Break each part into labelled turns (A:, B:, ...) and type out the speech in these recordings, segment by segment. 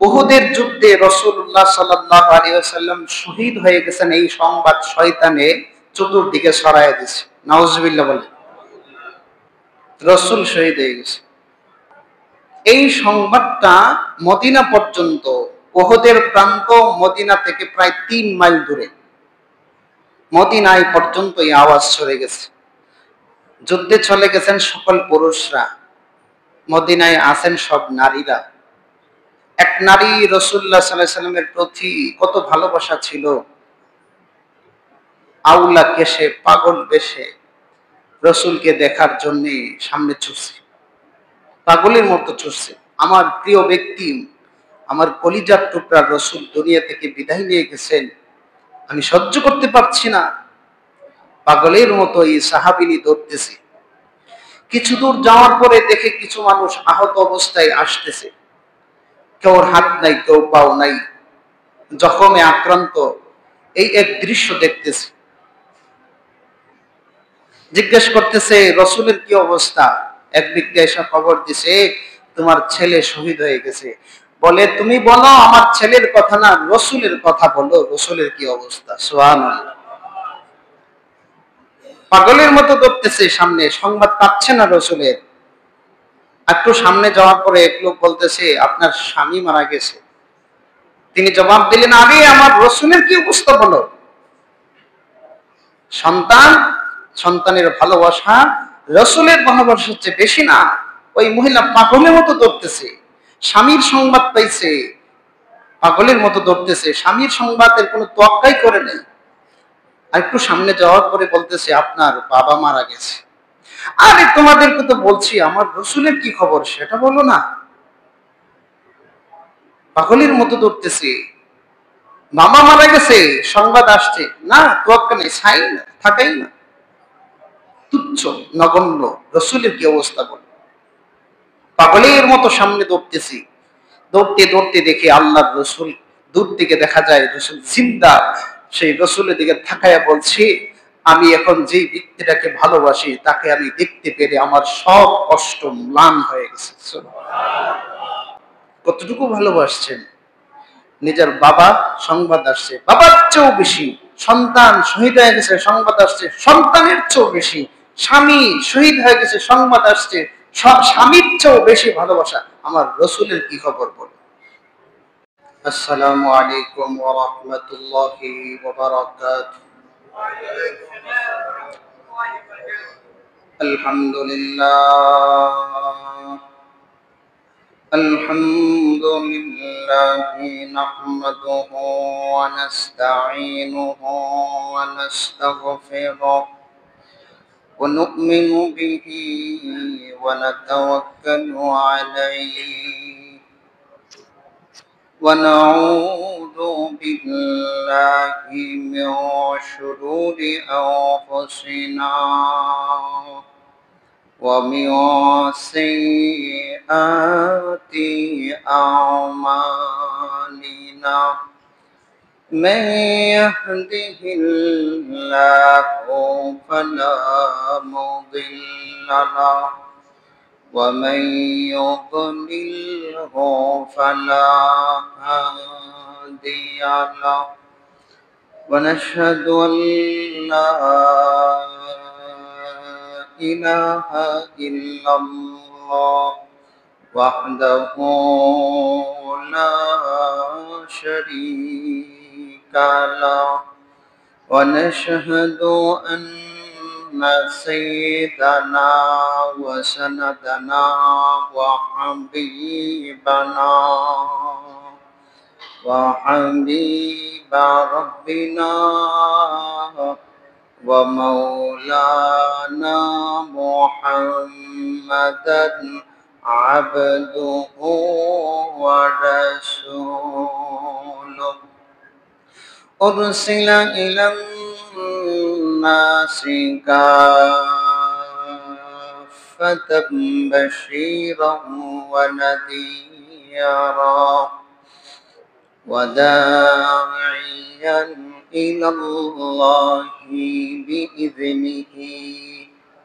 A: উহুদের যুদ্ধে রাসূলুল্লাহ সাল্লাল্লাহু আলাইহি ওয়াসাল্লাম শহীদ হয়ে গেছেন, এই সংবাদ শয়তানে চতুর্দিকে ছড়ায় দিয়েছে। নাউজুবিল্লাহ বলে। রাসূল শহীদ হয়ে গেছে, এই সংবাদটা মদিনা পর্যন্ত, উহুদের প্রান্ত মদিনা থেকে প্রায় 3 মাইল দূরে, মদিনায় পর্যন্ত এই আওয়াজ ছড়ে গেছে। যুদ্ধে চলে গেছেন সকল পুরুষরা, মদিনায় আছেন সব নারীরা। এক নারী রাসূলুল্লাহ সাল্লাল্লাহু আলাইহি ওয়াসাল্লামের প্রতি কত ভালোবাসা ছিল, আউলা কেশে পাগল বেশে রাসূলকে দেখার জন্য সামনে ছুটছে, পাগলের মতো ছুটছে। আমার প্রিয় ব্যক্তি, আমার কলিজার টুকরা রাসূল দুনিয়া থেকে বিদায় নিয়ে গেছেন, আমি সহ্য করতে পারছি না। পাগলের মতো এই সাহাবিনী দৌড়তেছে। কিছু দূর যাওয়ার পরে দেখে কিছু মানুষ আহত অবস্থায় আসতেছে, কেউ হাত নাই, কেউ পাও নাই, জখমে আক্রান্ত। এই এক দৃশ্য দেখতেছে, জিজ্ঞেস করতেছে রাসূলের কি অবস্থা। এক ব্যক্তি এসে খবর দিছে, তোমার ছেলে শহীদ হয়ে গেছে। বলে, তুমি বলো আমার ছেলের কথা না, রাসূলের কথা বলো, রাসূলের কি অবস্থা। সুবহানাল্লাহ। পাগলের মতো দৌড়তেছে সামনে, সংবাদ পাচ্ছে না রাসূলের। একটু সামনে যাওয়ার পরে এক লোক বলতেছে, আপনার স্বামী মারা গেছে। তিনি জবাব দিলেন, আরে আমার রাসূলের কি অবস্থা বলো। সন্তান, সন্তানের ভালোবাসা রাসূলের ভালোবাসার চেয়ে বেশি না। ওই মহিলা পাগলের মতো দৌড়তেছে, স্বামীর সংবাদ পাইছে, পাগলের মতো দৌড়তেছে, স্বামীর সংবাদের কোনো তোয়াক্কাই করে নেই। আর একটু সামনে যাওয়ার পরে বলতেছে, আপনার বাবা মারা গেছে। আরে তোমাদেরকে তো বলছি আমার রাসূলের কি খবর সেটা বলো না। পাগলের মতো দৌড়তেছে, মামা মারা গেছে সংবাদ আসছে না, তোয়াক্কা নেই, ছাই না, থাকাই না, তুচ্ছ নগণ্য। রাসূলের কি অবস্থা বল। পাগলের মতো সামনে দৌড়তেছি, দৌড়তে দৌড়তে দেখি আল্লাহর রাসূল, দূর থেকে দেখা যায় রাসূল জিন্দা। সেই রাসূলের দিকে তাকায়া বলছি, আমি এখন যে ব্যক্তিটাকে ভালোবাসি তাকে আমি দেখতে পেরে আমার সব কষ্ট ম্লান হয়ে গেছে। কতটুকু ভালোবাসছেন। নিজের বাবা সংবাদ আসছে, বাবার চেয়েও বেশি। সন্তান শহীদ হয়ে গেছে সংবাদ আসছে, সন্তানের চেয়েও বেশি। স্বামী শহীদ হয়ে গেছে সংবাদ আসছে, স্বামীর চেয়েও বেশি ভালোবাসা। আমার রাসূলের কি খবর বল। আসসালামু আলাইকুম ওয়া রাহমাতুল্লাহি ওয়া বারাকাতুহু। আলহামদুলিল্লাহ, আলহামদুলিল্লাহি নাহমাদুহু ওয়া নাস্তাঈনুহু ওয়া নাস্তাগফিরুহু ওয়া নু'মিনু বিহি ওয়া নাতাওয়াক্কালু আলাইহি ওয়া নাউযু বিল্লাহি মিন শুরুরি আনফুসিনা ومن سيئات أعمالنا من يهده الله فلا مضل له ومن يضلله فلا هادي له ونشهد أن لا إله إلا الله وحده لا شريك له ونشهد أن سيدنا وسندنا وحبيب ربنا ومولانا محمدا عبده ورسوله أرسل إلى الناس كافة بشيرا ونذيرا وداعيا إلى الله بإذنه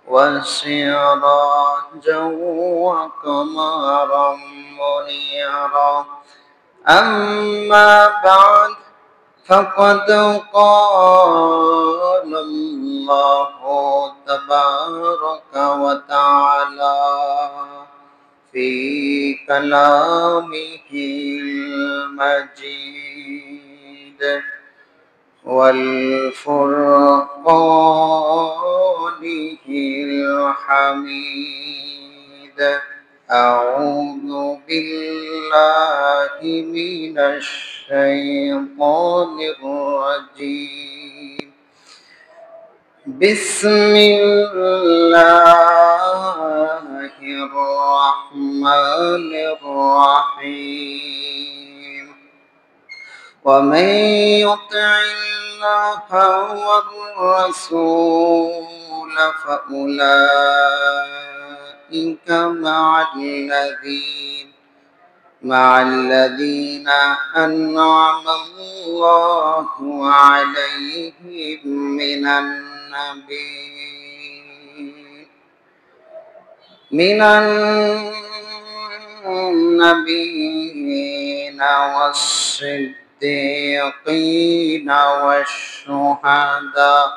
A: وسراجا وقمرا منيرا أما بعد فقد قال الله تبارك وتعالى في كلامه المجيد والفرقانه الحميد. أعوذ بالله من الشيطان الرجيم. بسم الله الرحمن الرحيم. ومن يطع الله والرسول فأولئك مع الذين أنعم الله عليهم من النبيين والصديقين والشهداء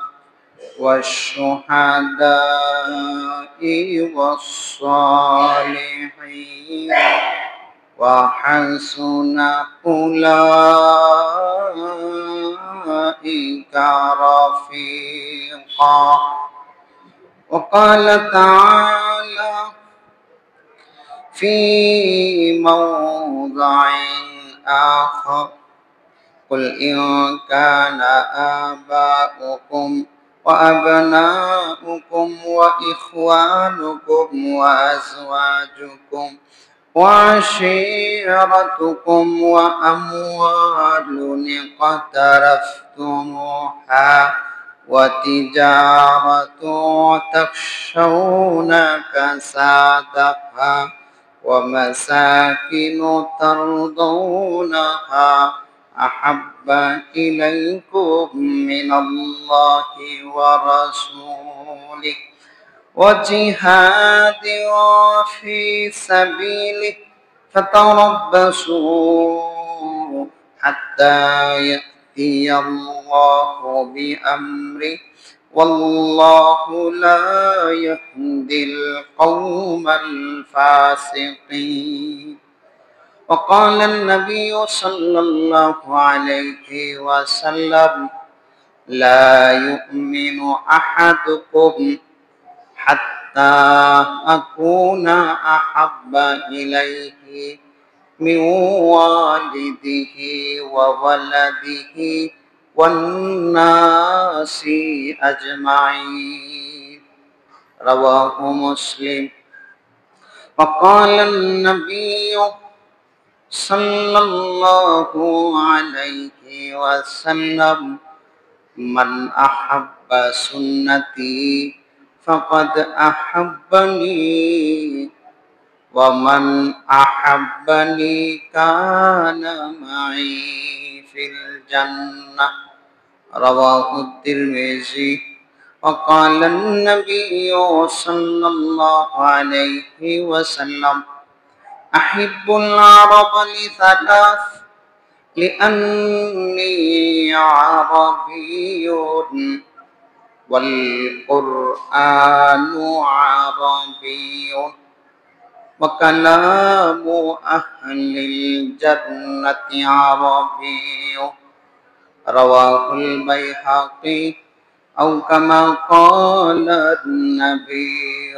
A: والصالحين وحسن أولئك رفيقا. وقال تعالى في موضع آخر: قل إن كان آباؤكم وأبناؤكم وإخوانكم وأزواجكم وعشيرتكم وأموال اقترفتموها وتجارة تخشون كسادها ومساكن ترضونها أحب إليكم من الله ورسوله وجهاد في سبيله فتربصوا حتى يأتي الله بأمره والله لا يهدي القوم الفاسقين. وقال النبي صلى الله عليه وسلم: لا يؤمن أحدكم حتى أكون أحب إليه من والده وولده والناس أجمعين. رواه مسلم. وقال النبي صلى الله عليه وسلم: من أحب سنتي فقد أحبني ومن أحبني كان معي في الجنة. رواه الترمذي. وقال النبي صلى الله عليه وسلم: أحب العرب لثلاث: لأني عربي والقرآن عربي وكلام أهل الجنة عربي. رواه البيهقي. أو كما قال النبي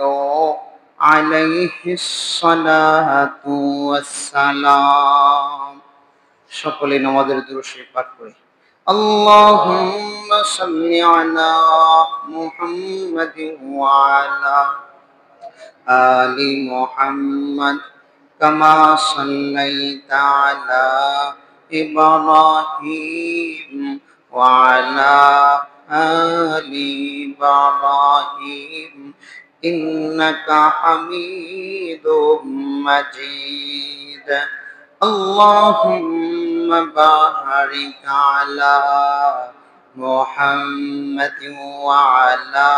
A: عليه الصلاة والسلام. সকলে নামাজের দুরূদ শরীফ পাঠ করি। اللهم صل على محمد وعلى آل محمد كما صليت على إبراهيم وعلى آل إبراهيم إنك حميد مجيد. اللهم بارك على محمد وعلى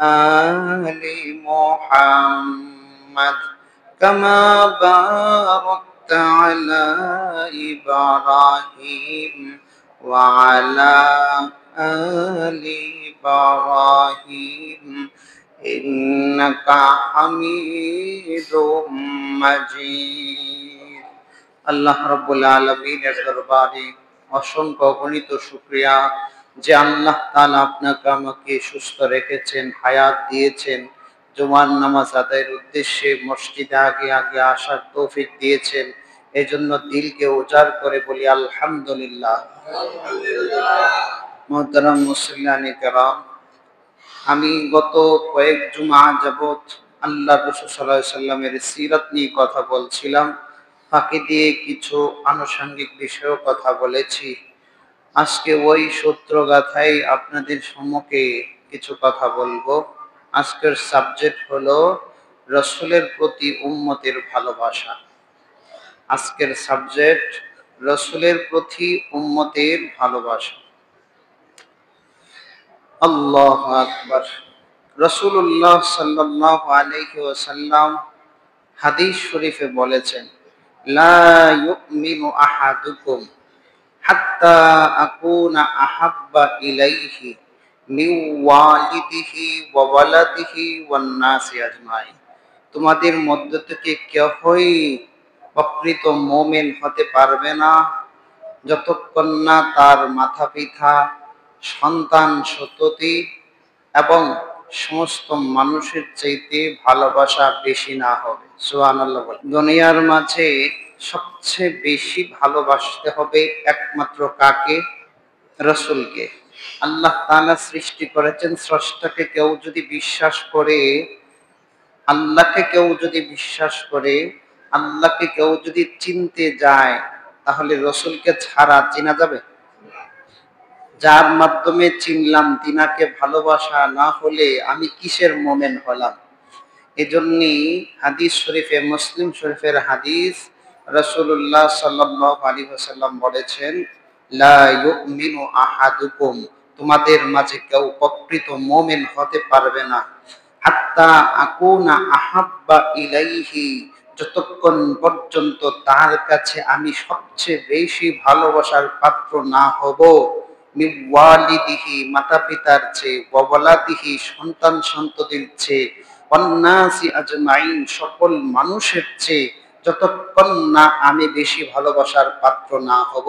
A: آل محمد كما باركت على إبراهيم وعلى آل إبراهيم إنك حميد مجيد। আল্লাহ রাব্বুল আলামিনের দরবারে অসংখ্য অগণিত শুকরিয়া যে আল্লাহ তাআলা আপনাকে আমাকে সুস্থ রেখেছেন, হায়াত দিয়েছেন, জুমার নামাজ আদায়ের উদ্দেশ্যে মসজিদে আগে আগে আসার তৌফিক দিয়েছেন। এজন্য দিলকে উজাড় করে বলি আলহামদুলিল্লাহ। মুহতারাম মুসল্লিয়ানে কেরাম, আমি গত কয়েক জুমা যাবত আল্লাহ রাসূল সাল্লাল্লাহু আলাইহি সাল্লামের সিরাত নিয়ে কথা বলছিলাম। ফাঁকি দিয়ে কিছু আনুষঙ্গিক বিষয়েও কথা বলেছি। আজকে ওই সূত্রগাথায় আপনাদের সম্মুখে কিছু কথা বলবো। আজকের সাবজেক্ট হলো রাসূলের প্রতি উম্মতের ভালোবাসা। আজকের সাবজেক্ট রাসূলের প্রতি উম্মতের ভালোবাসা। আল্লাহু আকবার। রাসূলুল্লাহ সাল্লাল্লাহু আলাইহি ওয়াসাল্লাম হাদিস শরীফে বলেছেন, লা ইউমিনু আহাদুকুম হাত্তা আকুনা আহাব্বা ইলাইহি মিন ওয়ালিদিহি ওয়া ওয়ালাদিহি ওয়ান নাসি আজমাইন। তোমাদের মধ্য থেকে কেউই প্রকৃত মুমিন হতে পারবে না যতক্ষণ না তার মাতা পিতা, সন্তান সন্ততি এবং সমস্ত মানুষের চাইতে ভালোবাসা বেশি না হবে। সুবহানাল্লাহ। দুনিয়ার মাঝে সবচেয়ে বেশি ভালোবাসতে হবে একমাত্র কাকে? রাসূলকে। আল্লাহ তাআলা সৃষ্টি করেছেন, স্রষ্টাকে কেউ যদি বিশ্বাস করে, আল্লাহকে কেউ যদি বিশ্বাস করে, আল্লাহকে কেউ যদি চিনতে যায়, তাহলে রাসূলকে ছাড়া চেনা যাবে? যার মাধ্যমে চিনলাম তিনাকে ভালোবাসা না হলে আমি কিসের মুমিন হলাম? এজন্যই হাদিস শরীফে, মুসলিম শরীফের হাদিস, রাসূলুল্লাহ সাল্লাল্লাহু আলাইহি ওয়াসাল্লাম বলেছেন, লা ইউমিনু আহাদুকুম, তোমাদের মাঝে কেউ প্রকৃত মুমিন হতে পারবে না হাত্তা আকুনা আহাব্বা ইলাইহি, যতক্ষণ পর্যন্ত তার কাছে আমি সবচেয়ে বেশি ভালোবাসার পাত্র না হব, মিন ওয়ালিদিহি, মাতা পিতার চেয়ে, ওয়া ওয়ালাদিহি, সন্তান সন্ততির চেয়ে, ওয়ান নাসি আজমাইন, সকল মানুষের চেয়ে যতক্ষণ না আমি বেশি ভালোবাসার পাত্র না হব,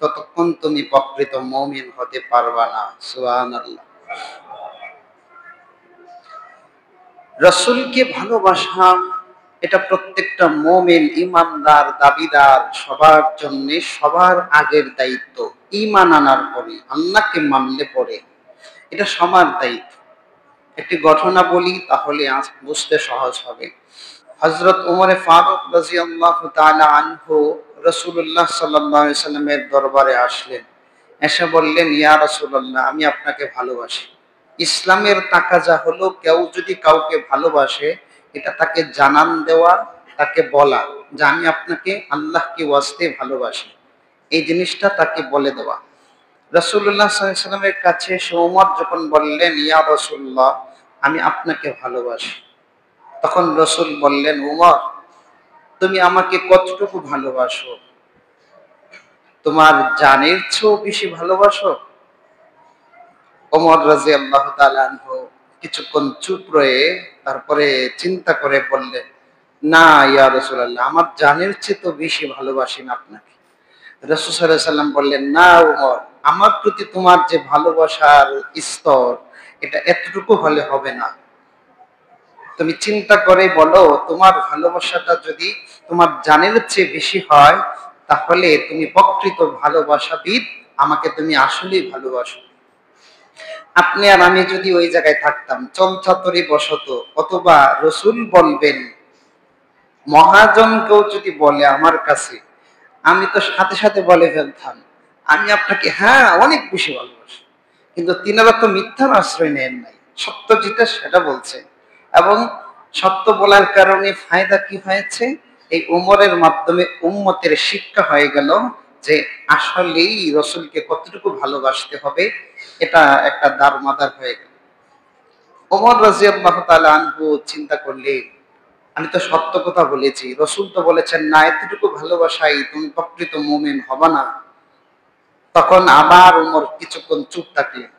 A: ততক্ষণ তুমি প্রকৃত মুমিন হতে পারবা না। সুবহানাল্লাহ। রাসূলকে ভালোবাসা এটা প্রত্যেকটা মুমিন, ঈমানদার, দাবিদার সবার জন্য সবার আগের দায়িত্ব। ঈমান আনার পরে, আল্লাহকে মানলে পরে এটা সবার দায়িত্ব। একটি ঘটনা বলি, তাহলে বুঝতে সহজ হবে। হযরত ওমর ফারুক রাদিয়াল্লাহু তাআলা আনহু রাসূলুল্লাহ সাল্লাল্লাহু আলাইহি সাল্লামের দরবারে আসলেন। এসে বললেন, ইয়া রাসূলুল্লাহ, আমি আপনাকে ভালোবাসি। ইসলামের তাকাজা হলো কেউ যদি কাউকে ভালোবাসে, এটা তাকে জানান দেওয়া, তাকে বলা যে আমি আপনাকে আল্লাহকে ওয়াস্তে ভালোবাসি, এই জিনিসটা তাকে বলে দেওয়া। রাসূলুল্লাহ সাল্লাল্লাহু আলাইহি সাল্লামের কাছে এসে ওমর যখন বললেন, ইয়া রাসূলুল্লাহ, আমি আপনাকে ভালোবাসি, তখন রাসূল বললেন, ওমর, তুমি আমাকে কতটুকু ভালোবাসো? তোমার জানের চেয়েও বেশি ভালোবাসো? ওমর রাদিয়াল্লাহু তাআলা আনহু কিছুক্ষণ চুপ রয়ে তারপরে চিন্তা করে বললেন, না ইয়া রাসূলুল্লাহ, আমার জানের চেয়ে তো বেশি ভালোবাসি না আপনাকে। রাসূল সাল্লাল্লাহু আলাইহি সাল্লাম বললেন, না ওমর, আমার প্রতি তোমার যে ভালোবাসার স্তর, এটা এতটুকু হলে হবে না। তুমি চিন্তা করে বলো, তোমার ভালোবাসাটা যদি তোমার জানের চেয়ে বেশি হয়, তাহলে তুমি প্রকৃত ভালোবাসাবিদ, আমাকে তুমি আসলেই ভালোবাসো। আপনি আর আমি যদি ওই জায়গায় থাকতাম, চলচাতুরি বসত, অথবা রাসূল বলবেন, মহাজন কেউ যদি বলে আমার কাছে, আমি তো সাথে সাথে বলে ফেলতাম, আমি আপনাকে হ্যাঁ অনেক বেশি ভালোবাসি। কিন্তু তিনারা তো মিথ্যার আশ্রয় নেন নাই, সত্য যেটা সেটা বলছে। এবং সত্য বলার কারণে ফায়দা কি হয়েছে? এই উমরের মাধ্যমে উম্মতের শিক্ষা হয়ে গেল যে আসলেই রাসূলকে কতটুকু ভালোবাসতে হবে, এটা একটা দারমাদার হয়ে গেল। ওমর রাদিয়াল্লাহু তাআলা আনহু চিন্তা করলেন, আমি তো সত্য কথা বলেছি, রসুল তো বলেছেন না এতটুকু ভালোবাসাই তুমি প্রকৃত মুমিন হবা না। তখন আবার উমর কিছুক্ষণ চুপ থাকলেন।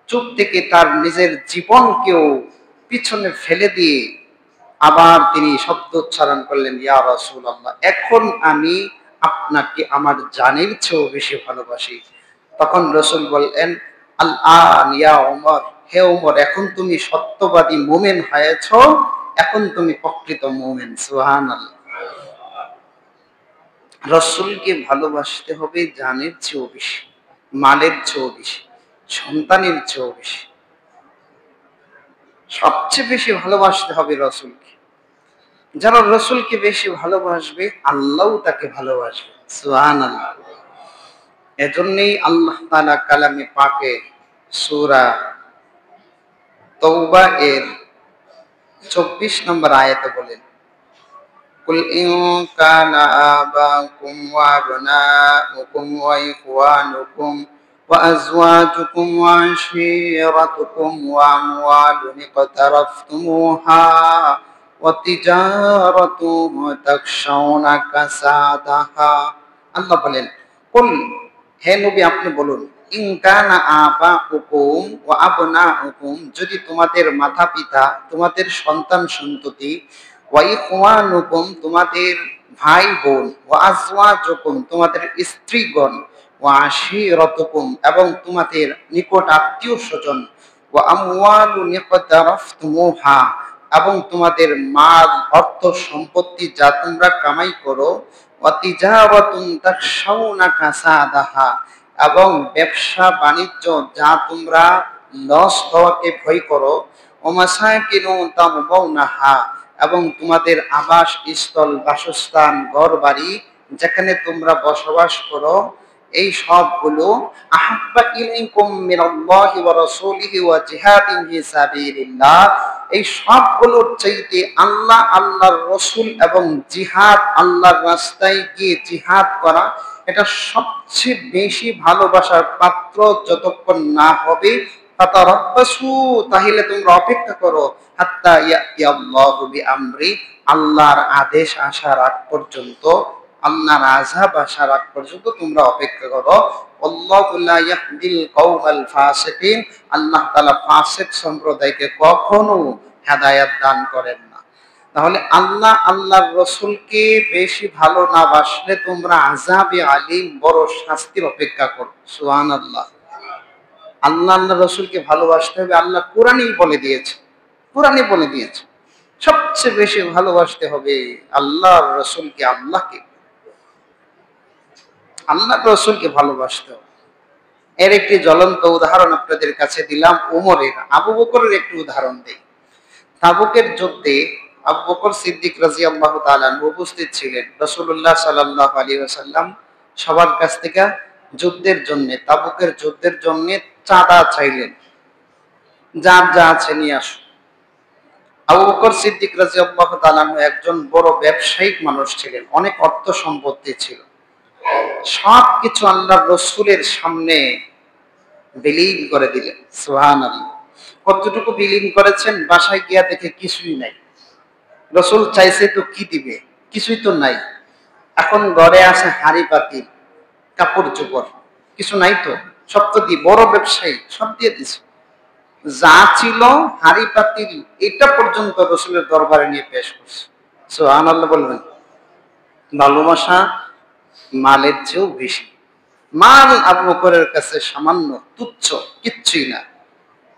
A: চুপ থেকে তার নিজের জীবনকেও পিছনে ফেলে দিয়ে আবার তিনি শব্দ উচ্চারণ করলেন, ইয়া রাসূলুল্লাহ, এখন আমি আপনাকে আমার জানের চেয়েও বেশি ভালোবাসি। তখন রসুল বললেন, আল আন ইয়া ওমর, হে ওমর, এখন তুমি সত্যবাদী মুমিন হয়েছ, এখন তুমি প্রকৃত মুমিন। সুবহানাল্লাহ। রসুলকে ভালোবাসতে হবে জানের চেয়েও বেশি, মালের চেয়েও বেশি, সন্তানের চেয়েও বেশি। সবচেয়ে বেশি ভালোবাসতে হবে রসুলকে। যারা রসুলকে বেশি ভালোবাসবে আল্লাহও তাকে ভালোবাসবে। সুবহানাল্লাহ। এজন্যই আল্লাহ তাআলা কালামে পাকে সূরা তওবা এর 24 নম্বর আয়াতে বলেন, কুল ইন কানা আবাকুম ওয়া আবনাউকুম ওয়া ইখওয়ানুকুম ওয়া আজওয়াজুকুম ওয়া আশীরাতুকুম ওয়া আমওয়ালুন ইqtaraftumuha ওয়া তিজারাতুন তাখশাউনা কাসাদাহা। আল্লাহ বলেন, কুল, হে নবী আপনি বলুন, ইন কানা আবাউকুম ওয়া আবনাউকুম, যদি তোমাদের মাতা পিতা, তোমাদের সন্তান সন্ততি, ওয়া ইখওয়ানুকুম, তোমাদের ভাই বোন, ওয়া আজওয়াজুকুম, তোমাদের স্ত্রীগণ, ওয়া আশীরাতুকুম, এবং তোমাদের নিকট আত্মীয় স্বজন, ওয়া আমওয়ালুন ইqtaraftumuha, এবং তোমাদের মাল অর্থ সম্পত্তি যা তোমরা কামাই করো, ওয়া তিজারাতুন তাখশাউনা কাসাদাহা, এবং ব্যবসা বাণিজ্য যা তোমরা লস হওয়াকে ভয় করো, ওয়া মাসাকিনু তারদাউনাহা, এবং তোমাদের আবাস স্থল, বাসস্থান, ঘর বাড়ি যেখানে তোমরা বসবাস করো, এই সবগুলো, আহাব্বা ইলাইকুম মিনাল্লাহি ওয়া রাসূলিহি ওয়া জিহাদিন ফি সাবিলিল্লাহ, এই সবগুলোর চাইতে আল্লাহ, আল্লাহর রাসূল এবং জিহাদ, আল্লাহর রাস্তায় গিয়ে জিহাদ করা, এটা সবচেয়ে বেশি ভালোবাসার পাত্র যতক্ষণ না হবে। ফাতারাব্বাসু, তাহলে তোমরা অপেক্ষা করো, হাত্তা ইয়াতিয়াল্লাহু বিআমরি, আল্লাহর আদেশ আসার আগ পর্যন্ত, আল্লাহর আযাব আসার আগ পর্যন্ত তোমরা অপেক্ষা করো। আল্লাহু লা ইয়াহদিল কওমাল ফাসিকিন, আল্লাহ তাআলা ফাসিক সম্প্রদায়কে কখনো হেদায়েত দান করেন না। তাহলে আল্লাহ, আল্লাহর রাসূলকে বেশি ভালো না বাসলে তোমরা আযাবে আলীম, বড় শাস্তির অপেক্ষা করো। সুবহানাল্লাহ। আল্লাহ, আল্লাহর রাসূলকে ভালোবাসতে হবে, আল্লাহ কোরআনেই বলে দিয়েছে, কোরআনে বলে দিয়েছে সবচেয়ে বেশি ভালোবাসতে হবে আল্লাহর রাসূলকে, আল্লাহকে, আল্লাহর রাসূলকে ভালোবাসতে হবে। এর একটি জ্বলন্ত উদাহরণ আপনাদের কাছে দিলাম উমরের। আবু বকরের একটি উদাহরণ দেই। তাবুকের যুদ্ধে আবু বকর সিদ্দিক রাদিয়াল্লাহু তাআলা উপস্থিত ছিলেন। রাসূলুল্লাহ সাল্লাল্লাহু আলাইহি ওয়াসাল্লাম সবার কাছ থেকে যুদ্ধের জন্য, তাবুকের যুদ্ধের জন্য চাঁদা চাইলেন, যার যা আছে নিয়ে আসো। আবু বকর সিদ্দিক রাদিয়াল্লাহু তাআলা একজন বড় ব্যবসায়িক মানুষ ছিলেন, অনেক অর্থ সম্পত্তি ছিল। সবকিছু আল্লাহর রাসূলের সামনে বিলীন করে দিলেন। সুবহানাল্লাহ। কতটুকু বিলীন করেছেন, বাসায় গিয়া দেখে কিছুই নাই। রাসূল চাইছে তো কি দিবে, কিছুই তো নাই। এখন ঘরে আছে হাড়ি পাতিল, কাপড় চোপড়, কিছু নাই তো, সব তো দি, বড় ব্যবসায়ী, সব দিয়ে দিছে। যা ছিল হাড়ি পাতিল, এটা পর্যন্ত রাসূলের দরবারে নিয়ে পেশ করছে। সুবহানাল্লাহ বলবেন। ভালোবাসা মালের চেয়েও বেশি। মাল আবু বকরের কাছে সামান্য, তুচ্ছ, কিচ্ছুই না।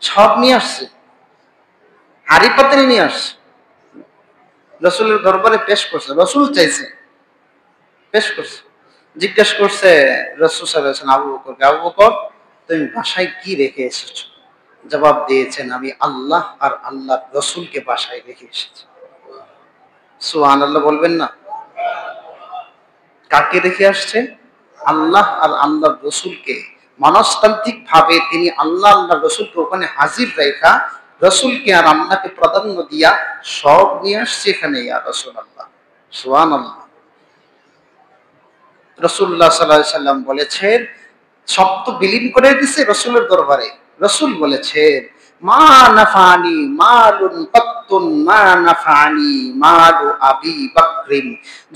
A: সব নিয়ে আসছে, হাড়ি পাতিল নিয়ে আসছে, রাসূলের দরবারে পেশ করছে। রাসূল চাইছে, পেশ করছে। জিজ্ঞেস করছে রাসূল সাল্লাল্লাহু আলাইহি ওয়াসাল্লাম আবু বকরকে, আবু বকর তুমি বাসায় কি রেখে এসেছো? জবাব দিয়েছেন, আমি আল্লাহ আর আল্লাহর রাসূলকে বাসায় রেখে এসেছি। সুবহানাল্লাহ বলবেন না? কাকে রেখে আসছে? আল্লাহ আর আল্লাহর রাসূলকে। মনস্তান্ত্রিক ভাবে তিনি আল্লাহ, আল্লাহর রাসূলকে ওখানে হাজির রেখা, রাসূলকে আর আল্লাহকে প্রাধান্য দিয়া সব নিয়ে আসছে এখানে। ইয়া রাসূলুল্লাহ, সুবহানাল্লাহ। রাসূলুল্লাহ সাল্লাল্লাহু আলাইহি সাল্লাম বলেছেন, সব তো বিলীন করে দিছে রাসূলের দরবারে। রাসূল বলেছেন, মা নাফানি মালুন কত্তুন মা নাফানি মালু আবি বকরিন,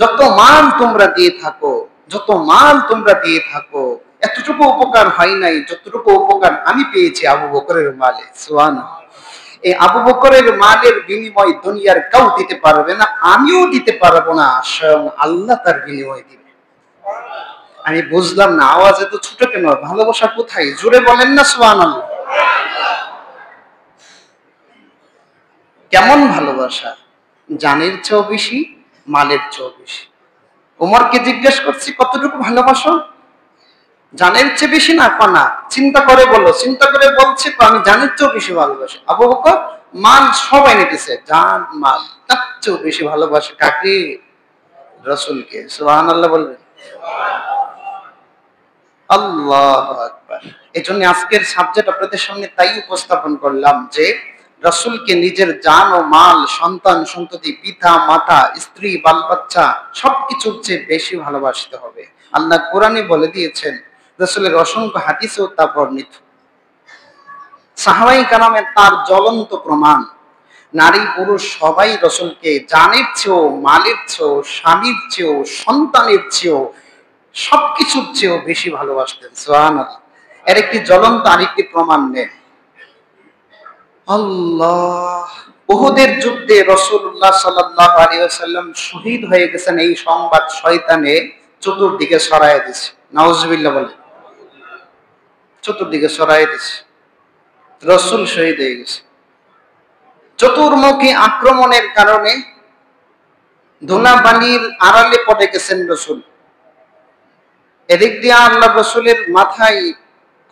A: যত মাল তোমরা দিয়ে থাকো, যত মাল তোমরা দিয়ে থাকো, এতটুকু উপকার হয় নাই যতটুকু উপকার আমি পেয়েছি আবু বকরের মালে। সুবহানাল্লাহ। এই আবু বকরের মালের বিনিময় দুনিয়ার কেউ দিতে পারবে না, আমিও দিতে পারবো না, স্বয়ং আল্লাহ তার বিনিময় দিবে। আমি বুঝলাম না, আওয়াজ এত ছোট কেন? ভালোবাসা কোথায়? জোরে বলেন না সুবহানাল্লাহ। কেমন ভালোবাসা? জানের চেয়েও বেশি, মালের চেয়েও বেশি। ওমরকে জিজ্ঞেস করছি কতটুকু ভালোবাসো? জানের চেয়ে বেশি না কনা? চিন্তা করে বলো। চিন্তা করে বলছে আমি জানের চেয়েও বেশি ভালোবাসি। আবু বকর মাল সবাই নিতেছে, জান মাল তার চেয়েও বেশি ভালোবাসে কাকে? রাসূলকে। সুবহানাল্লাহ বলবেন। আল্লাহু আকবার। এজন্য আজকের সাবজেক্ট আপনাদের সামনে তাই উপস্থাপন করলাম যে রাসূলকে নিজের জান ও মাল, সন্তান সন্ততি, পিতা মাতা, স্ত্রী বাল বাচ্চা সবকিছুর চেয়ে বেশি ভালোবাসতে হবে। আল্লাহ কোরআনে বলে দিয়েছেন, রাসূলের অসংখ্য হাদিসেও তা বর্ণিত। সাহাবায়ে কেরামের তার জ্বলন্ত প্রমাণ। নারী পুরুষ সবাই রাসূলকে জানের চেয়েও, মালের চেয়েও, স্বামীর চেয়েও, সন্তানের চেয়েও, সবকিছুর চেয়েও বেশি ভালোবাসতেন। সুবহানাল্লাহ। এর একটি জ্বলন্ত আরেকটি প্রমাণ নেই। আল্লাহ, উহুদের যুদ্ধে রাসূলুল্লাহ সাল্লাল্লাহু আলাইহি ওয়াসাল্লাম শহীদ হয়ে গেছেন, এই সংবাদ শয়তানে চতুর্দিকে ছড়ায় দিয়েছে। নাউজুবিল্লাহ বলে। চতুর্দিকে ছড়ায় দিয়েছে রাসূল শহীদ হয়ে গেছে। চতুর্মুখী আক্রমণের কারণে ধুলাবালির আড়ালে পড়ে গেছেন রাসূল। এদিক দিয়ে আল্লাহ রাসূলের মাথায়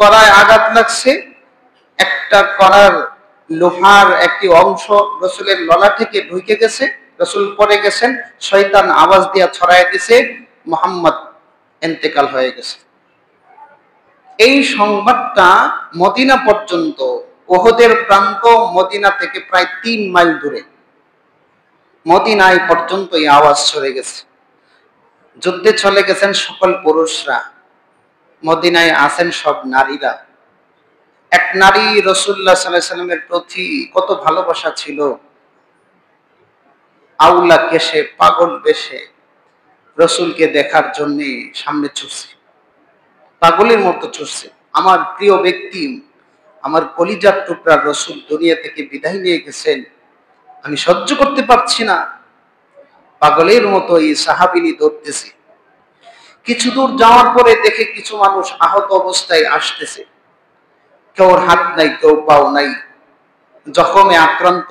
A: কড়ায় আঘাত লাগছে, একটা কড়ার লোহার একটি অংশ রাসূলের ললা থেকে ঢুকে গেছে, রাসূল পড়ে গেছেন। শয়তান আওয়াজ দিয়া ছড়ায় দিয়েছে মুহাম্মদ ইন্তেকাল হয়ে গেছে। এই সংবাদটা মদিনা পর্যন্ত, উহুদের প্রান্ত মদিনা থেকে প্রায় 3 মাইল দূরে, মদিনায় পর্যন্ত এই আওয়াজ ছড়ে গেছে। যুদ্ধে চলে গেছেন সকল পুরুষরা, মদিনায় আছেন সব নারীরা। এক নারী রাসূলুল্লাহ সাল্লাল্লাহু আলাইহি ওয়াসাল্লামের প্রতি কত ভালোবাসা ছিল, আউলা কেশে পাগল বেশে রাসূলকে দেখার জন্য সামনে ছুটছে, পাগলের মতো ছুটছে। আমার প্রিয় ব্যক্তি, আমার কলিজার টুকরা রাসূল দুনিয়া থেকে বিদায় নিয়ে গেছেন, আমি সহ্য করতে পারছি না। পাগলের মতো এই সাহাবিনী দৌড়তেছে। কিছু দূর যাওয়ার পরে দেখে কিছু মানুষ আহত অবস্থায় আসতেছে, কেউ হাত নাই, কেউ পাও নাই, জখমে আক্রান্ত।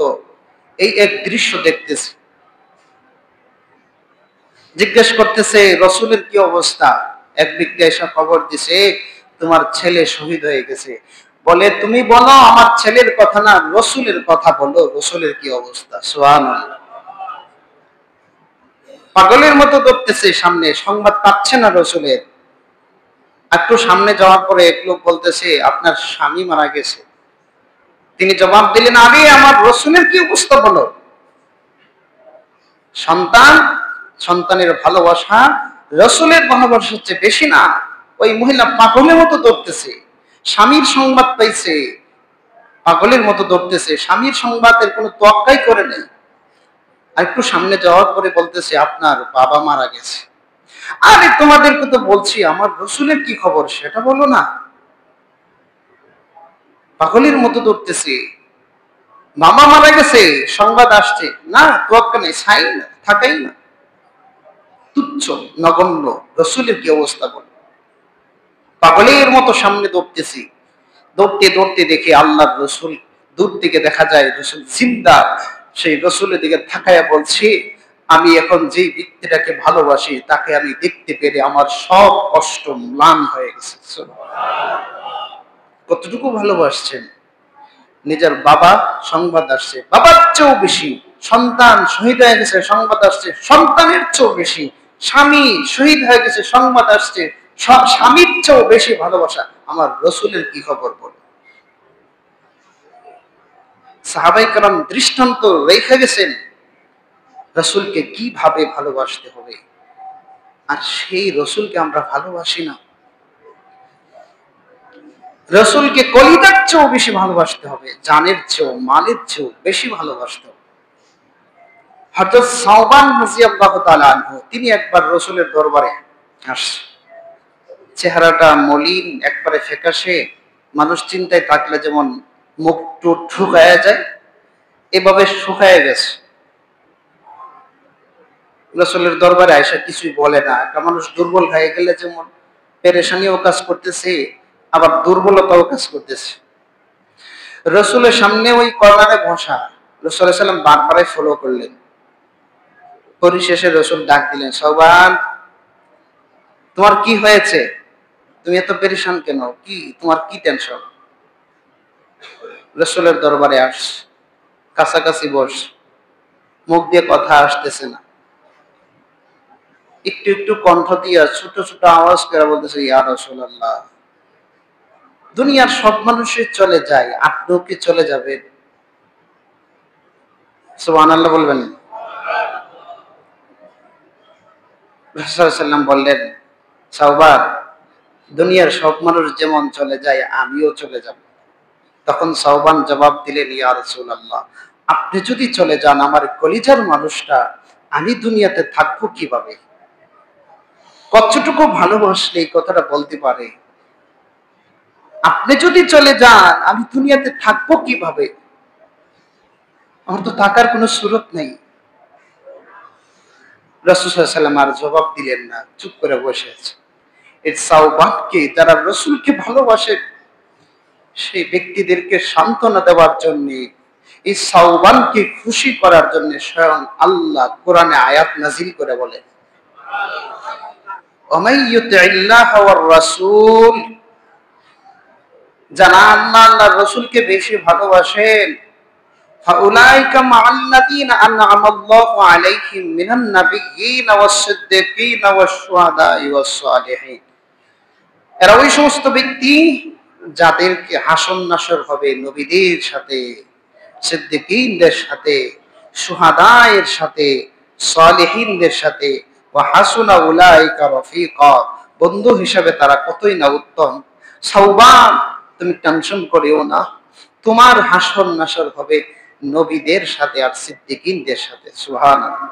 A: এই এক দৃশ্য দেখতেছে, জিজ্ঞেস করতেছে রাসূলের কি অবস্থা? এক ব্যক্তি এসে খবর দিছে, তোমার ছেলে শহীদ হয়ে গেছে। বলে তুমি বলো আমার ছেলের কথা না, রাসূলের কথা বলো, রাসূলের কি অবস্থা। সুবহানাল্লাহ। পাগলের মতো দৌড়তেছে সামনে, সংবাদ পাচ্ছে না রাসূলের। একটু সামনে যাওয়ার পরে এক লোক বলতেছে আপনার স্বামী মারা গেছে। তিনি জবাব দিলেন, আরে আমার রাসূলের কি অবস্থা বলো। সন্তান, সন্তানের ভালোবাসা রাসূলের ভালোবাসার চেয়ে বেশি না? ওই মহিলা পাগলের মতো দৌড়তেছে, স্বামীর সংবাদ পাইছে, পাগলের মতো দৌড়তেছে, স্বামীর সংবাদের কোনো তোয়াক্কাই করে নেই। আর একটু সামনে যাওয়ার পরে বলতেছে আপনার বাবা মারা গেছে। আরে তোমাদেরকে তো বলছি আমার রাসূলের কি খবর সেটা বলো না। পাগলের মতো দৌড়তেছে, মামা মারা গেছে সংবাদ আসছে না, তোয়াক্কা নেই, ছাই না, থাকাই না, তুচ্ছ নগণ্য। রাসূলের কি অবস্থা বল। পাগলের মতো সামনে দৌড়তেছি, দৌড়তে দৌড়তে দেখে আল্লাহর রাসূল, দূর থেকে দেখা যায় রাসূল জিন্দা। সেই রাসূলের দিকে তাকায়া বলছে, আমি এখন যে ব্যক্তিটাকে ভালোবাসি তাকে আমি দেখতে পেরে আমার সব কষ্ট ম্লান হয়ে গেছে। কতটুকু ভালোবাসছেন। নিজের বাবা সংবাদ আসছে, বাবার চেয়েও বেশি। সন্তান শহীদ হয়ে গেছে সংবাদ আসছে, সন্তানের চেয়েও বেশি। স্বামী শহীদ হয়ে গেছে সংবাদ আসছে, স্বামীর চেয়েও বেশি ভালোবাসা। আমার রাসূলের কি খবর বলো। সাহাবায়ে কেরাম দৃষ্টান্ত রেখে গেছেন রাসূলকে কিভাবে ভালোবাসতে হবে, আর সেই রাসূলকে আমরা ভালোবাসি না। রসুলকে কলিজার চেয়েও বেশি ভালোবাসতে হবে, জানের চেয়েও মালের চেয়েও বেশি ভালোবাসতে হবে। হযরত সাওবান রাদিয়াল্লাহু তাআলা আনহু তিনি একবার রসুলের দরবারে আসছে। চেহারাটা মলিন, একবারে ফ্যাকাশে, মানুষ চিন্তায় থাকলে যেমন মুখ টুট শুকায়া যায়, এভাবে শুকায় গেছে। রসুলের দরবারে আয়সা কিছুই বলে না। একটা মানুষ দুর্বল হয়ে গেলে যেমন পেরেশানিও কাজ করতেছে, আবার দুর্বলতাও কাজ করতেছে। রসুলের সামনে ওই কর্নারে বসা, রসুল সাল্লাম বারবারে ফলো করলেন। পরিশেষে রসুল ডাক দিলেন, সাওবান, তোমার কি হয়েছে? তুমি এত পেরেশান কেন? কি তোমার কি টেনশন? রসুলের দরবারে আস, কাছাকাছি বস, মুখ দিয়ে কথা আসতেছে না, একটু একটু কণ্ঠ দিয়া ছোট ছোট আওয়াজ করে বলতেছে, ইয়া রাসূলুল্লাহ, দুনিয়ার সব মানুষই চলে যায়, আপনিও কি চলে যাবেন? সুবহানাল্লাহ বলবেন। রাসূল সাল্লাল্লাহু আলাইহি ওয়াসাল্লাম বললেন, সাওবান, দুনিয়ার সব মানুষ যেমন চলে যায় আমিও চলে যাব। তখন সাওবান জবাব দিলেন, ইয়া রাসূলুল্লাহ, আপনি যদি চলে যান আমার কলিজার মানুষটা আমি দুনিয়াতে থাকবো কিভাবে? কতটুকু ভালোবাসলে এই কথাটা বলতে পারে? আপনি যদি চলে যান আমি দুনিয়াতে থাকবো কিভাবে? আমার তো থাকার কোনো সুরত নেই। রাসূল সাল্লাল্লাহু আলাইহি ওয়াসাল্লাম আর জবাব দিলেন না, চুপ করে বসে আছে। এই সাওবানকে, যারা রাসূলকে ভালোবাসে, সেই ব্যক্তিদেরকে সান্ত্বনা দেওয়ার জন্য, এই সাওবানকে খুশি করার জন্য স্বয়ং আল্লাহ কোরআনে আয়াত নাযিল করে বলেন, ওয়ামাই ইউতিল্লাহ ওয়ার রাসূল, যারা আল্লাহ আল্লাহর রাসূলকে বেশি ভালোবাসেন, ফাউলাইকা মাআল্লাযীনা আন'আমাল্লাহু আলাইহিম মিনান নাবিয়্যিনা ওয়াস-সিদ্দীকিনা ওয়াশ-শুহাদা'i ওয়াস-সালিহিন, এরা ওই সমস্ত ব্যক্তি যাদেরকে হাসর নাসর হবে নবীদের সাথে, সিদ্দীকীনদের সাথে, শুহাদায়ের সাথে, সালিহিনদের সাথে, ওয়া হাসুনা উলাইকা রাফিকা, বন্ধু হিসাবে তারা কতই না উত্তম। সাওবান, তুমি টেনশন করিও না, তোমার হাসর নাসর হবে নবীদের সাথে আর সিদ্দীকীনদের সাথে। সুবহানাল্লাহ।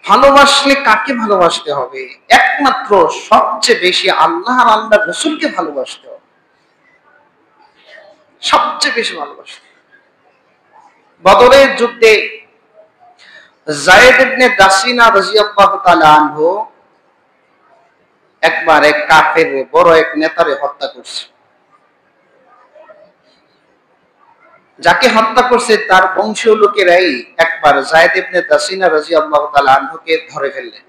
A: ভালোবাসলে কাকে ভালোবাসতে হবে? একমাত্র সবচেয়ে বেশি আল্লাহ আর আল্লাহর রাসূলকে ভালোবাসতে হবে, সবচেয়ে বেশি ভালোবাসতে। বদরের যুদ্ধে যায়েদ ইবনে দাসিনা রাদিয়াল্লাহু তাআলা আনহু একবার এক কাফের বড় এক নেতারে হত্যা করছে। যাকে হত্যা করছে তার বংশীয় লোকেরাই একবার যায়েদ ইবনে দাসিনা রাদিয়াল্লাহু তাআলা আনহুকে ধরে ফেললেন,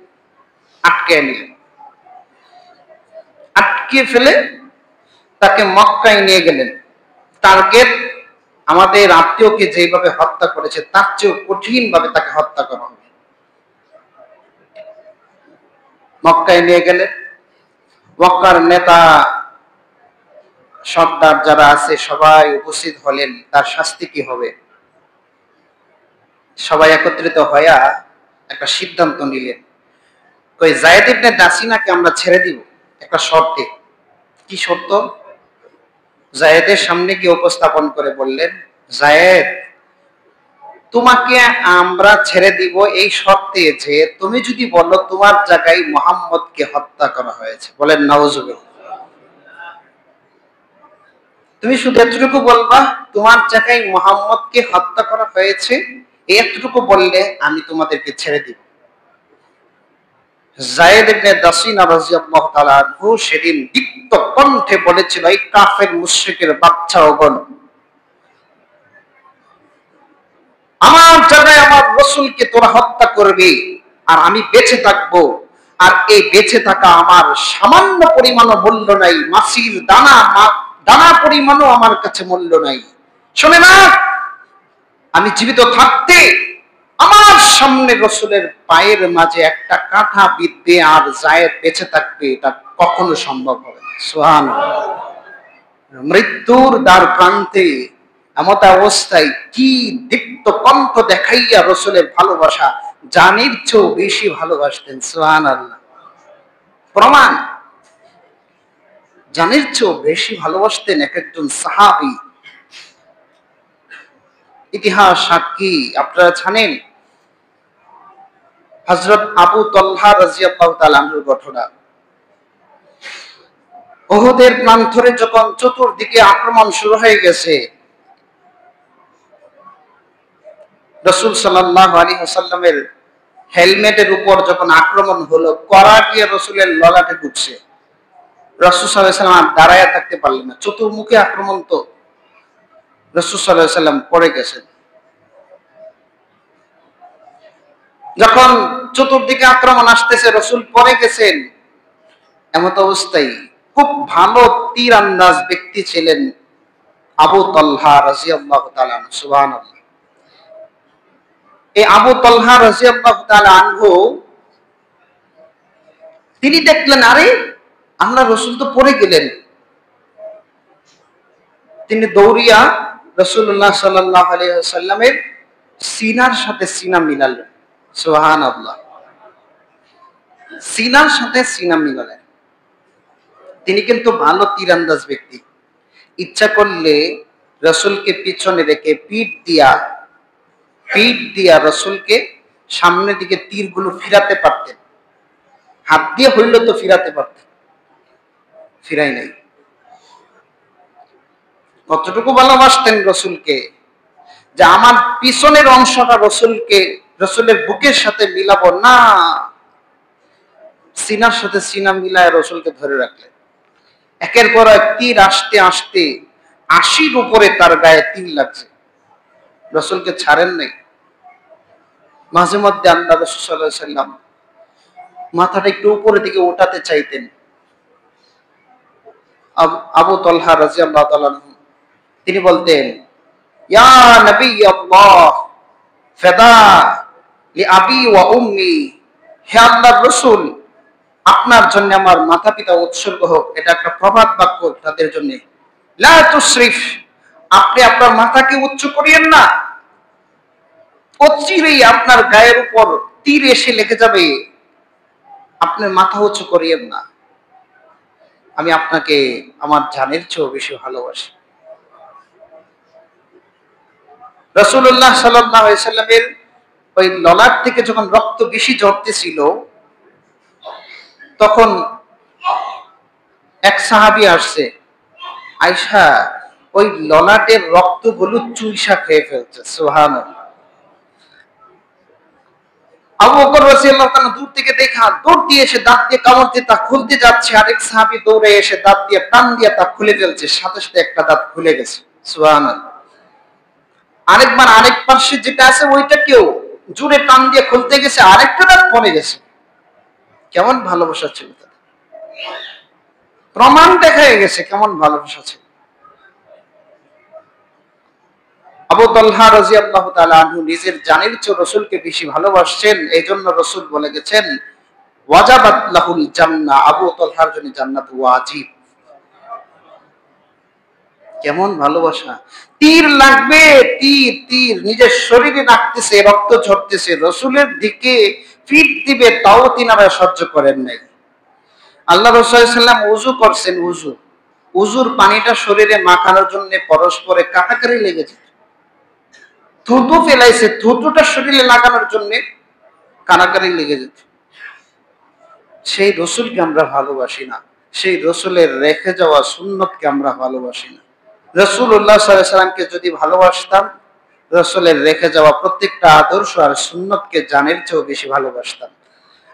A: আটকে নিলেন। আটকে ফেলে তাকে মক্কায় নিয়ে গেলেন। টার্গেট আমাদের আত্মীয়কে যেভাবে হত্যা করেছে তার চেয়েও কঠিন ভাবে তাকে হত্যা করা হবে। মক্কায় নিয়ে গেলেন। মক্কার নেতা সর্দার যারা আছে সবাই উপস্থিত হলেন, তার শাস্তি কি হবে? সবাই একত্রিত হইয়া একটা সিদ্ধান্ত নিলেন, কই যায়েদ ইবনে দাসিনাকে আমরা ছেড়ে দিব একটা শর্তে। কি শর্ত? যায়েদের সামনে গিয়ে উপস্থাপন করে বললেন, যায়েদ, তোমাকে আমরা ছেড়ে দিব এই শর্তে যে তুমি যদি বলো তোমার জায়গায় মুহাম্মদকে হত্যা করা হয়েছে। বলেন নাউজুবিল্লাহ। তুমি শুধু এতটুকু বলবা তোমার জায়গায় মুহাম্মদকে হত্যা করা হয়েছে, এতটুকু বললে আমি তোমাদেরকে ছেড়ে দিব। যায়েদ ইবনে দাসিনা রাদিয়াল্লাহু তাআলা আনহু সেদিন দীপ্ত কণ্ঠে বলেছিল, এই কাফের মুশরিকের বাচ্চা ওগণ, আমার জায়গায় আমার রাসূলকে তোরা হত্যা করবি আর আমি বেঁচে থাকবো, আর এই বেঁচে থাকা আমার সামান্য পরিমাণও মূল্য নাই, মাছির দানা পরিমাণও আমার কাছে মূল্য নাই। শুনে না, আমি জীবিত থাকতে আমার সামনে রাসূলের পায়ের মাঝে একটা কাঁটা বিঁধবে আর যায়েদ বেঁচে থাকবে, এটা কখনো সম্ভব হবে না। সুবহানাল্লাহ। মৃত্যুর দ্বার প্রান্তে এমত অবস্থায় কি দীপ্ত কণ্ঠ দেখাইয়া রাসূলের ভালোবাসা জানের চেয়েও বেশি ভালোবাসতেন। সুবহানাল্লাহ। প্রমাণ জানের চেয়েও বেশি ভালোবাসতেন এক একজন সাহাবী। ইতিহাস সাক্ষী, আপনারা জানেন হযরত আবু তালহা রাদিয়াল্লাহু তাআলা আনহুর ঘটনা। উহুদের প্রান্তরে যখন চতুর্দিকে আক্রমণ শুরু হয়ে গেছে, রাসূল সাল্লাল্লাহু আলাইহি ওয়াসাল্লামের হেলমেটের উপর যখন আক্রমণ হলো, কড়া গিয়ে রাসূলের ললাটে ঢুকছে। রাসূল সাল্লাল্লাহু আলাইহি ওয়াসাল্লাম দাঁড়ায় থাকতে পারলেন না, চতুর্মুখী আক্রমণ তো। রাসূল সাল্লাল্লাহু আলাইহি ওয়াসাল্লাম পড়ে গেছেন। যখন চতুর্দিকে আক্রমণ আসতেছে, রাসূল পড়ে গেছেন। এমত অবস্থায় খুব ভালো তীর আন্দাজ ব্যক্তি ছিলেন আবু তালহা রাদিয়াল্লাহু তাআলা আনহু। সুবহানাল্লাহ। এই আবু তালহা রাদিয়াল্লাহু তাআলা আনহু তিনি দেখলেন, আরে আল্লাহর রাসূল তো পড়ে গেলেন। তিনি দৌড়িয়া রাসূলুল্লাহ সাল্লাল্লাহু আলাইহি ওয়াসাল্লামের সিনার সাথে সিনা মিলালেন। সুবহানাল্লাহ। সিনার সাথে সিনা মিলালেন। তিনি কিন্তু ভালো তীরন্দাজ ব্যক্তি। ইচ্ছা করলে রাসূলকে পিছনে রেখে পিঠ দিয়া রাসূলকে সামনের দিকে তীরগুলো ফিরাতে পারতেন। হাত দিয়ে হইল তো ফিরাতে পারতেন, ফিরাই নাই। কতটুকু ভালোবাসতেন রাসূলকে, যে আমার পিছনের অংশটা রাসূলের বুকের সাথে মিলাবো না, সিনার সাথে সিনা মিলায় রাসূলকে ধরে রাখলেন। একের পর এক তীর আসতে আসতে ৮০-র উপরে তার গায়ে তীর লাগছে, রাসূলকে ছাড়েন নাই। মাঝে মধ্যে আল্লাহ রাসূল সাল্লাল্লাহু আলাইহি ওয়াসাল্লাম মাথাটা একটু উপরের দিকে উঠাতে চাইতেন। আবু তালহা রাদিয়াল্লাহু তাআলা তিনি বলতেন, ইয়া নবী আল্লাহ ফাদা লি আবি ওয়া উম্মি, হে আল্লাহর রাসূল, আপনার জন্য আমার মাতা পিতা উৎসর্গ হোক। এটা একটা প্রবাদ বাক্য তাদের জন্য। লা তুসরিফ, আপনি আপনার মাথাকে উচ্চ করিয়েন না, অচিরেই আপনার গায়ের উপর তীর এসে লেগে যাবে, আপনার মাথা উঁচু করিয়েন না। আমি আপনাকে আমার জানের চেয়েও বেশি ভালোবাসি। রাসূলুল্লাহ সাল্লাল্লাহু আলাইহি ওয়াসাল্লামের ওই ললাট থেকে যখন রক্ত বেশি ঝরতেছিল, তখন এক সাহাবী আসছে, আয়েশা ওই ললাটের রক্তগুলো চুইসা খেয়ে ফেলছে। সুবহানাল্লাহ। আবু বকর রাদিয়াল্লাহু তাআলা দূর থেকে দেখা দৌড় দিয়ে এসে দাঁত দিয়ে কামড় দিয়ে তা খুলতে যাচ্ছে, আরেক সাহাবী দৌড়ে এসে দাঁত দিয়ে টান দিয়ে তা খুলে ফেলছে, সাথে সাথে একটা দাঁত খুলে গেছে। সুবহানাল্লাহ। আরেকবার আরেক পাশে যেটা আছে ওইটাকেও জোরে টান দিয়ে খুলতে গেছে, আরেকটা দাঁত পড়ে গেছে। কেমন ভালোবাসা ছিল তাদের, প্রমাণ দেখা গেছে কেমন ভালোবাসা ছিল। আবু তালহা রাদিয়াল্লাহু তাআলা আনহু নিজের জানের চেয়ে রাসূলকে বেশি ভালোবাসছেন। এইজন্য রাসূল বলে গেছেন, ওয়াজাবাত লাহুল জান্নাহ, আবু তালহার জন্য জান্নাত ওয়াজিব। কেমন ভালোবাসা! তীর লাগবে, তীর তীর নিজের শরীরে লাগতেছে, রক্ত ঝরতেছে, রাসূলের দিকে ফিট দিবে, তাও তিনারা সহ্য করেন নাই। আল্লাহ রাসূল সাল্লাল্লাহু আলাইহি ওয়াসাল্লাম ওযু করছেন, ওযুর পানিটা শরীরে মাখানোর জন্য পরস্পরে কাটাকাটি লেগেছে। থুতু ফেলাইছে, থুতুটা শরীরে লাগানোর জন্য কানাকানি লেগে যেত। সেই রাসূলকে আমরা ভালোবাসি না, সেই রাসূলের রেখে যাওয়া সুন্নতকে আমরা ভালোবাসি না। রাসূলুল্লাহ সাল্লাল্লাহু আলাইহি ওয়াসাল্লামকে যদি ভালোবাসতাম, রাসূলের রেখে যাওয়া প্রত্যেকটা আদর্শ আর সুন্নতকে জানের চেয়েও বেশি ভালোবাসতাম।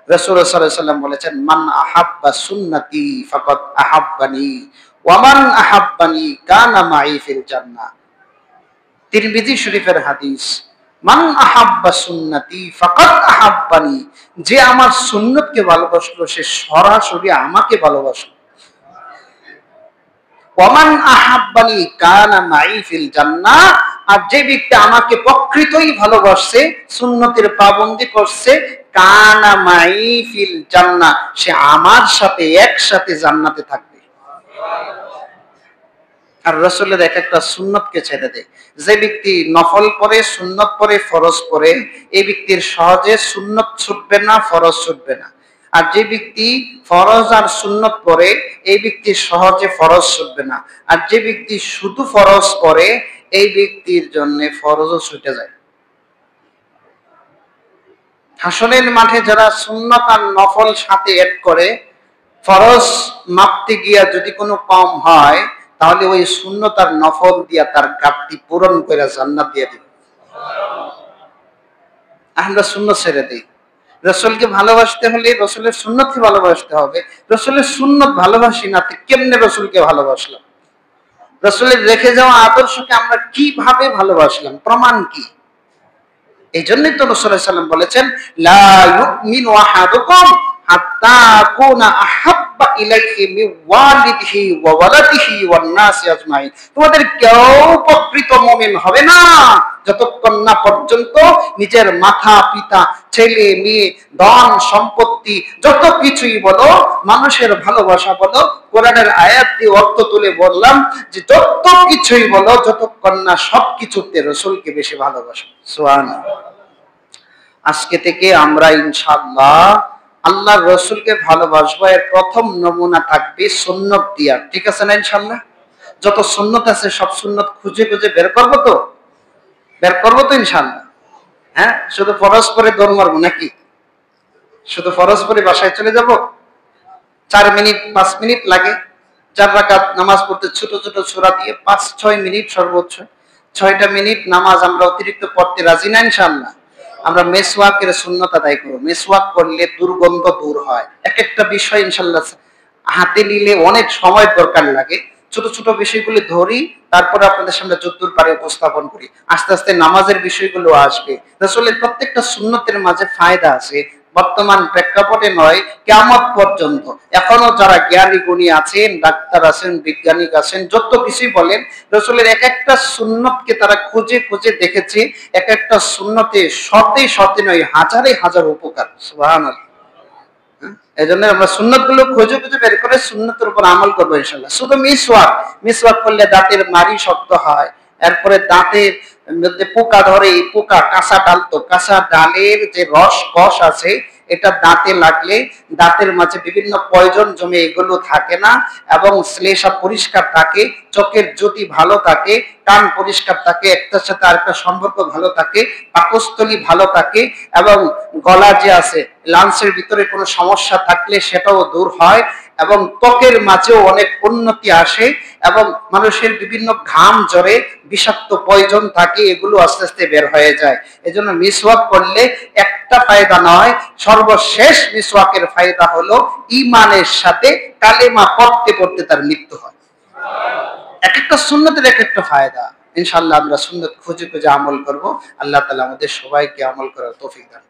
A: রাসূল সাল্লাল্লাহু আলাইহি ওয়াসাল্লাম বলেছেন, মান আহাব্বা সুন্নতি ফাকাদ আহাব্বানি ওয়া মান আহাব্বানি কানা মাই ফিল জান্নাহ। তিরমিজি শরীফের হাদিস, মান আহাব্বা সুন্নতি ফাকাদ আহাব্বানি, যে আমার সুন্নতকে ভালোবাসলো সে সরাসরি আমাকে ভালোবাসলো। ওয়া মান আহাব্বানি কানা মাই ফিল জান্নাহ, আর যে ব্যক্তি আমাকে প্রকৃতই ভালোবাসছে, সুন্নতের পাবন্দি করছে, কানা মাই ফিল জান্নাহ, সে আমার সাথে একসাথে জান্নাতে থাকবে। আর রাসূলের এক একটা সুন্নতকে ছেড়ে দেয়। যে ব্যক্তি নফল পড়ে, সুন্নত পড়ে, ফরজ পড়ে, এই ব্যক্তির সহজে সুন্নত ছুটবে না, ফরজ ছুটবে না। আর যে ব্যক্তি ফরজ আর সুন্নত পড়ে এই ব্যক্তি সহজে ফরজ ছুটবে না। আর যে ব্যক্তি শুধু ফরজ পড়ে এই ব্যক্তির জন্য ফরজও ছুটে যায়। হাসরের মাঠে যারা সুন্নত আর নফল সাথে এড করে, ফরজ মাপতে গিয়া যদি কোনো কম হয় তাহলে ওই সুন্নত আর নফল দিয়া তার ঘাটতি পূরণ করে জান্নাত দিয়ে দিবে। আমরা সুন্নত ছেড়ে দিই। রসুলকে ভালোবাসতে হলে রসুলের সুন্নতকে ভালোবাসতে হবে। রসুলের সুন্নত ভালোবাসি না তো কেমনে রসুলকে ভালোবাসলাম? রসুলের রেখে যাওয়া আদর্শকে আমরা কিভাবে ভালোবাসলাম, প্রমাণ কি? এই জন্যই তো রাসূল সাল্লাল্লাহু আলাইহি ওয়াসাল্লাম বলেছেন, লা ইউমিনু আহাদুকুম হাত্তা কুনা আহাব্বা ইলাইহি মিন ওয়ালিদিহি ওয়া ওয়ালাদিহি ওয়ান নাসি আজমাইন। তোমাদের কেউ প্রকৃত মুমিন হবে না যতক্ষণ না পর্যন্ত নিজের মাতা পিতা, ছেলে মেয়ে, ধন সম্পত্তি, যত কিছুই বলো, মানুষের ভালোবাসা বলো, কোরআনের আয়াত দিয়ে অর্থ তুলে বললাম যে যত কিছুই বলো, যতক্ষণ না সবকিছুতে রাসূলকে বেশি ভালোবাসো। সুবহানাল্লাহ। আজকে থেকে আমরা ইনশাআল্লাহ আল্লাহর রাসূলকে ভালোবাসবো। এর প্রথম নমুনা থাকবে সুন্নত দিয়া। ঠিক আছে না ইনশাআল্লাহ? যত সুন্নত আছে সব সুন্নত খুঁজে খুঁজে বের করবো তো ইনশাআল্লাহ। হ্যাঁ, শুধু ফরজ পরে দৌড় মারবো নাকি? শুধু ফরজ পরে বাসায় চলে যাব? 4 মিনিট 5 মিনিট লাগে 4 রাকাত নামাজ পড়তে, ছোট ছোট সূরা দিয়ে 5-6 মিনিট সর্বোচ্চ। 6টা মিনিট নামাজ আমরা অতিরিক্ত পড়তে রাজি না ইনশাআল্লাহ। আমরা মেসওয়াকের সুন্নত আদায় করব। মেসওয়াক করলে দুর্গন্ধ দূর হয়। এক একটা বিষয় ইনশাআল্লাহ হাতে নিলে অনেক সময় দরকার লাগে। ছোট ছোট বিষয়গুলি ধরি, তারপরে আপনাদের সামনে যদ্দূর পারে উপস্থাপন করি। আস্তে আস্তে নামাজের বিষয়গুলো আসবে। রাসূলের প্রত্যেকটা সুন্নতের মাঝে ফায়দা আছে। বর্তমান প্রেক্ষাপটে নয়, কিয়ামত পর্যন্ত এখনো যারা জ্ঞানী গুণী আছেন, ডাক্তার আছেন, বিজ্ঞানী আছেন, যত কিছুই বলেন, রাসূলের এক একটা সুন্নতকে তারা খুঁজে খুঁজে দেখেছে। এক একটা সুন্নতে শতে শতে নয়, হাজারে হাজার উপকার। সুবহানাল্লাহ। এজন্য আমরা সুন্নতগুলো খুঁজে খুঁজে বের করে সুন্নতের উপর আমল করবো ইনশাআল্লাহ। শুধু মিসওয়াক করলে দাঁতের মাড়ি শক্ত হয়, এরপরে দাঁতের মধ্যে পোকা ধরে, এই পোকা কাঁচা ডালের যে রস কষ আছে এটা দাঁতে লাগলে দাঁতের মাঝে বিভিন্ন পয়জন জমে, এগুলো থাকে না এবং শ্লেষা পরিষ্কার থাকে, চোখের জ্যোতি ভালো থাকে, কান পরিষ্কার থাকে, একটার সাথে আরেকটা সম্পর্ক ভালো থাকে, পাকস্থলী ভালো থাকে এবং গলা যে আছে লাংসের ভিতরে কোনো সমস্যা থাকলে সেটাও দূর হয় এবং ত্বকের মাঝেও অনেক উন্নতি আসে এবং মানুষের বিভিন্ন ঘাম জ্বরে বিষাক্ত পয়জন থাকে, এগুলো আস্তে আস্তে বের হয়ে যায়। এজন্য মিসওয়াক করলে একটা ফায়দা নয়, সর্বশেষ মিসওয়াকের ফায়দা হলো ঈমানের সাথে কালেমা পড়তে পড়তে তার মৃত্যু হয়। এক একটা সুন্নতের এক একটা ফায়দা। ইনশাআল্লাহ আমরা সুন্নত খুঁজে খুঁজে আমল করব। আল্লাহ তাআলা আমাদের সবাইকে আমল করার তৌফিক দান।